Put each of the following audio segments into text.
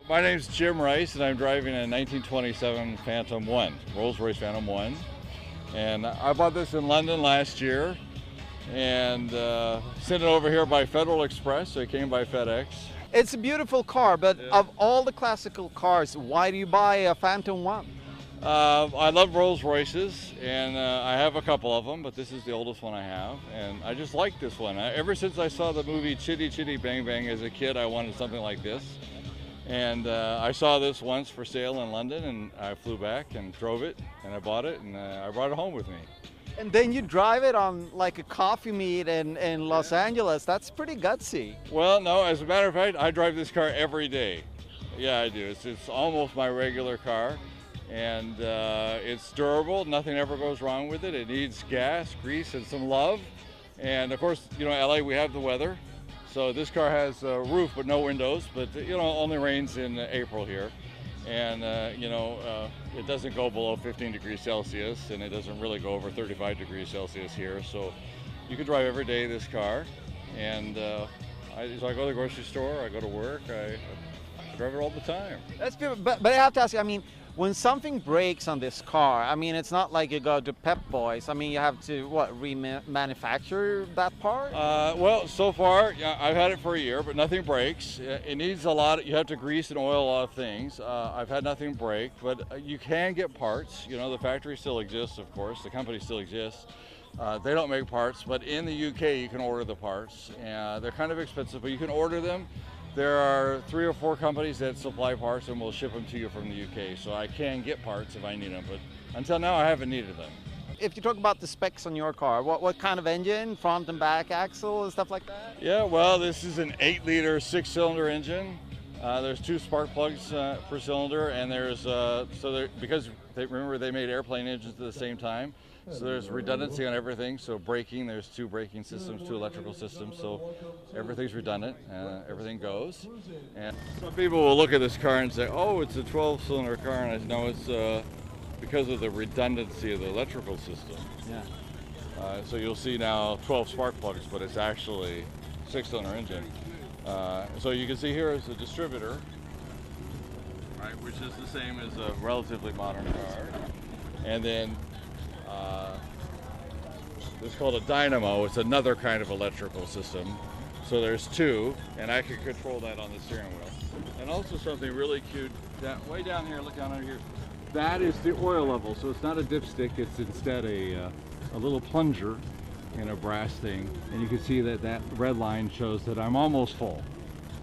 My name's Jim Rice, and I'm driving a 1927 Phantom 1, Rolls Royce Phantom 1. And I bought this in London last year and sent it over here by Federal Express, so it came by FedEx. It's a beautiful car, but of all the classical cars, why do you buy a Phantom 1? I love Rolls Royces, and I have a couple of them, but this is the oldest one I have, and I just like this one. Ever since I saw the movie Chitty Chitty Bang Bang as a kid, I wanted something like this. And I saw this once for sale in London, and I flew back and drove it, and I bought it, and I brought it home with me. And then you drive it on like a coffee meet in Los Angeles. That's pretty gutsy. Well, no, as a matter of fact, I drive this car every day. Yeah, I do. It's almost my regular car, and it's durable. Nothing ever goes wrong with it. It needs gas, grease, and some love. And of course, you know, LA, we have the weather. So this car has a roof but no windows, but you know, only rains in April here. And you know, it doesn't go below 15 degrees Celsius, and it doesn't really go over 35 degrees Celsius here. So you can drive every day this car. And so I go to the grocery store, I go to work, I drive it all the time. That's beautiful, but I have to ask you, I mean, when something breaks on this car, I mean, it's not like you go to Pep Boys. I mean, you have to, what, remanufacture that part? Well, so far, I've had it for a year, but nothing breaks. It needs a lot, you have to grease and oil a lot of things. I've had nothing break, but you can get parts. You know, the factory still exists, of course. The company still exists. They don't make parts, but in the UK, you can order the parts. They're kind of expensive, but you can order them. There are 3 or 4 companies that supply parts and will ship them to you from the UK, so I can get parts if I need them, but until now I haven't needed them. If you talk about the specs on your car, what kind of engine, front and back axle and stuff like that? Yeah, well, this is an 8-liter 6-cylinder engine. There's 2 spark plugs per cylinder, and there's because remember they made airplane engines at the same time, so there's redundancy on everything. So braking, there's 2 braking systems, 2 electrical systems, so everything's redundant, everything goes. And some people will look at this car and say, "Oh, it's a 12-cylinder car," and I say, "No, it's because of the redundancy of the electrical system." Yeah. So you'll see now 12 spark plugs, but it's actually 6-cylinder engine. So you can see here is the distributor, right, which is the same as a relatively modern car. And then it's called a dynamo. It's another kind of electrical system. So there's 2, and I can control that on the steering wheel. And also something really cute, way down here, look down under here. That is the oil level. So it's not a dipstick, it's instead a little plunger in a brass thing, and you can see that red line shows that I'm almost full.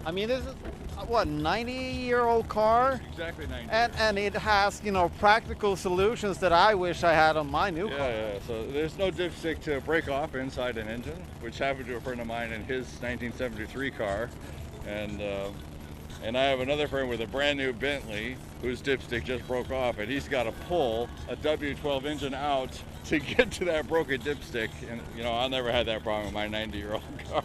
I mean, this is what, 90-year-old car? Exactly 90. And it has, you know, practical solutions that I wish I had on my new car. Yeah. So there's no dipstick to break off inside an engine, which happened to a friend of mine in his 1973 car, and I have another friend with a brand new Bentley whose dipstick just broke off, and he's got to pull a W12 engine out to get to that broken dipstick. And you know, I'll never had that problem with my 90-year-old car.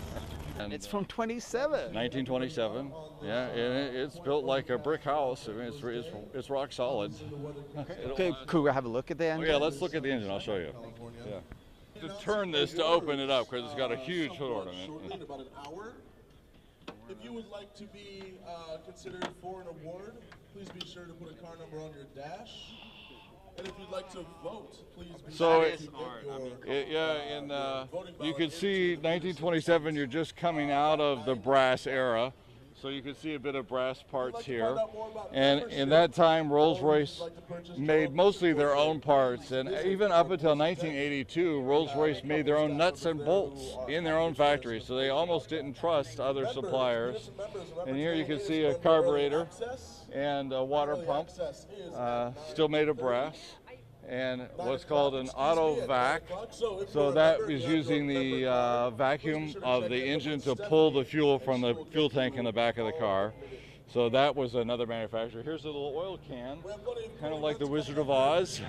And it's from 27. 1927. Yeah, and it's built like a brick house. I mean, it's rock solid. Could we have a look at the engine? Oh, yeah, let's look at the engine. I'll show you. Yeah. To turn this to open it up because it's got a huge hood ornament. In about an hour. If you would like to be considered for an award, please be sure to put a car number on your dash. And if you'd like to vote, please be so sure to get you can see 1927, you're just coming out of the brass era. So you can see a bit of brass parts here. And in that time, Rolls-Royce made mostly their own parts. And even up until 1982, Rolls-Royce made their own nuts and bolts in their own factory. So they almost didn't trust other suppliers. And here you can see a carburetor and a water pump, still made of brass. And what's called an auto vac. So that is using the vacuum of the engine to pull the fuel from the fuel tank in the back of the car. So that was another manufacturer. Here's a little oil can, kind of like the Wizard of Oz,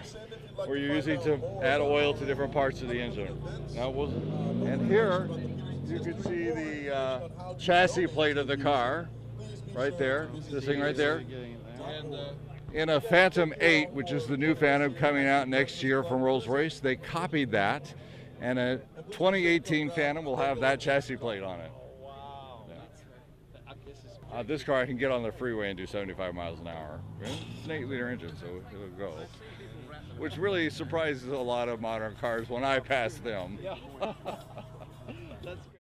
where you're using to add oil to different parts of the engine. And here you can see the chassis plate of the car, right there, this thing right there. And in a Phantom 8, which is the new Phantom coming out next year from Rolls-Royce, they copied that, and a 2018 Phantom will have that chassis plate on it. This car I can get on the freeway and do 75 miles an hour. It's an 8-liter engine, so it'll go. Which really surprises a lot of modern cars when I pass them. Yeah. That's